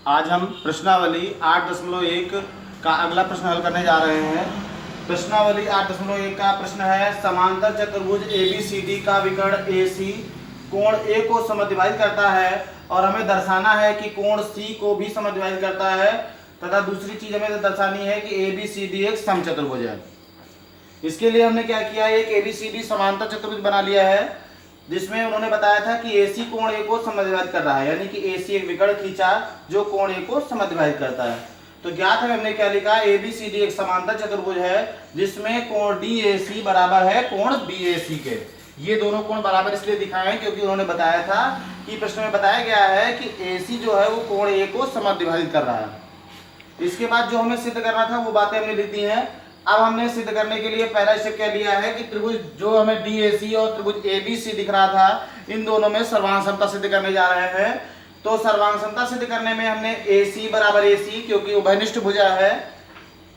आज हम प्रश्नावली 8.1 का अगला प्रश्न हल करने जा रहे हैं। प्रश्नावली 8.1 का प्रश्न है, समांतर चतुर्भुज ABCD का विकर्ण AC कोण A को समद्विभाजित करता है और हमें दर्शाना है कि कोण C को भी समद्विभाजित करता है तथा दूसरी चीज हमें दर्शानी है कि ABCD एक समचतुर्भुज है। इसके लिए हमने क्या किया, एक ABCD समांतर चतुर्भुज बना लिया है जिसमें उन्होंने बताया था कि AC कोण A को समद्विभाजित कर रहा है, यानी कि AC एक विकर्ण खींचा जो कोण A को समद्विभाजित करता है। तो ज्ञात है, हमने क्या लिखा, ABCD एक समांतर चतुर्भुज है जिसमें कोण DAC बराबर है कोण BAC के। ये दोनों कोण बराबर इसलिए दिखाए हैं क्योंकि उन्होंने बताया था कि प्रश्न में बताया गया है कि AC जो है वो कोण A को समद्विभाजित कर रहा है। इसके बाद जो हमें सिद्ध करना था वो बातें हमने लिख दी हैं। अब हमने सिद्ध करने के लिए पहला स्टेप क्या लिया है कि त्रिभुज जो हमें DAC और त्रिभुज ABC दिख रहा था, इन दोनों में सर्वांग समता सिद्ध करने जा रहे हैं। तो सर्वांग समता सिद्ध करने में हमने AC बराबर AC, क्योंकि उभयनिष्ठ भुजा है,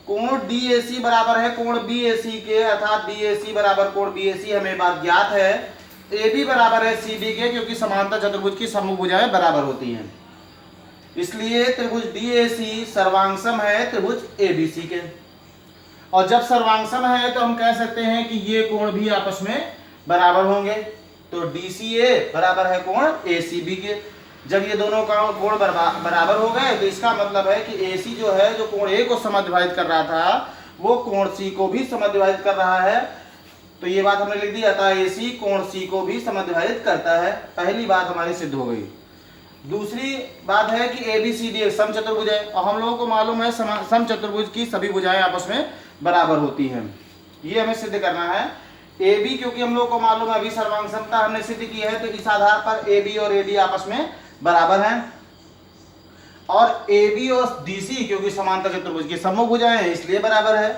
कोण DAC बराबर है कोण BAC के, अर्थात DAC बराबर कोण BAC हमें बात ज्ञात है। AB बराबर है CD के, क्योंकि समांतर चतुर्भुज की सम्मुख भुजाएं बराबर होती हैं, इसलिए त्रिभुज DAC सर्वांगसम है त्रिभुज ABC के। और जब सर्वांगसम है तो हम कह सकते हैं कि ये कोण भी आपस में बराबर होंगे। तो DCA बराबर है कोण ACB के। जब ये दोनों का कोण बराबर हो गए तो इसका मतलब है कि AC जो है, जो कोण A को समद्विभाजित कर रहा था, वो कोण C को भी समद्विभाजित कर रहा है। तो ये बात हमने लिख दी, अतः AC कोण C को भी समद्विभाजित करता है। पहली बात हमारी सिद्ध हो गई। दूसरी बात है कि ABCD एक समचतुर्भुज है और हम लोगों को मालूम है समचतुर्भुज की सभी भुजाएं आपस में बराबर होती हैं। ये हमें सिद्ध करना है। AB, क्योंकि हम लोगों को मालूम है अभी सर्वांग समता हमने सिद्ध की है, तो इस आधार पर AB और AD आपस में बराबर हैं। और AB और DC क्योंकि समांतर चतुर्भुज की सम्मुख भुजाएं हैं इसलिए बराबर है।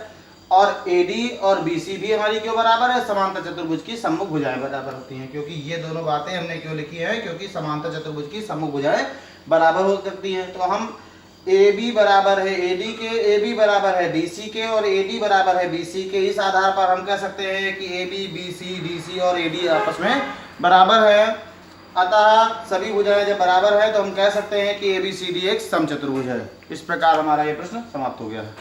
और AD और BC भी हमारी क्यों बराबर है, समांतर चतुर्भुज की सम्मुख भुजाएं बराबर होती हैं। क्योंकि ये दोनों बातें हमने क्यों लिखी हैं, क्योंकि समांतर चतुर्भुज की सम्मुख भुजाएं बराबर हो सकती हैं। तो हम AB बराबर है AD के, AB बराबर है DC के और AD बराबर है BC के। इस आधार पर हम कह सकते हैं कि AB, BC, DC और AD आपस में बराबर है। अतः सभी भुजाएं जब बराबर है तो हम कह सकते हैं कि ABCD एक समचतुर्भुज है। इस प्रकार हमारा ये प्रश्न समाप्त हो गया है।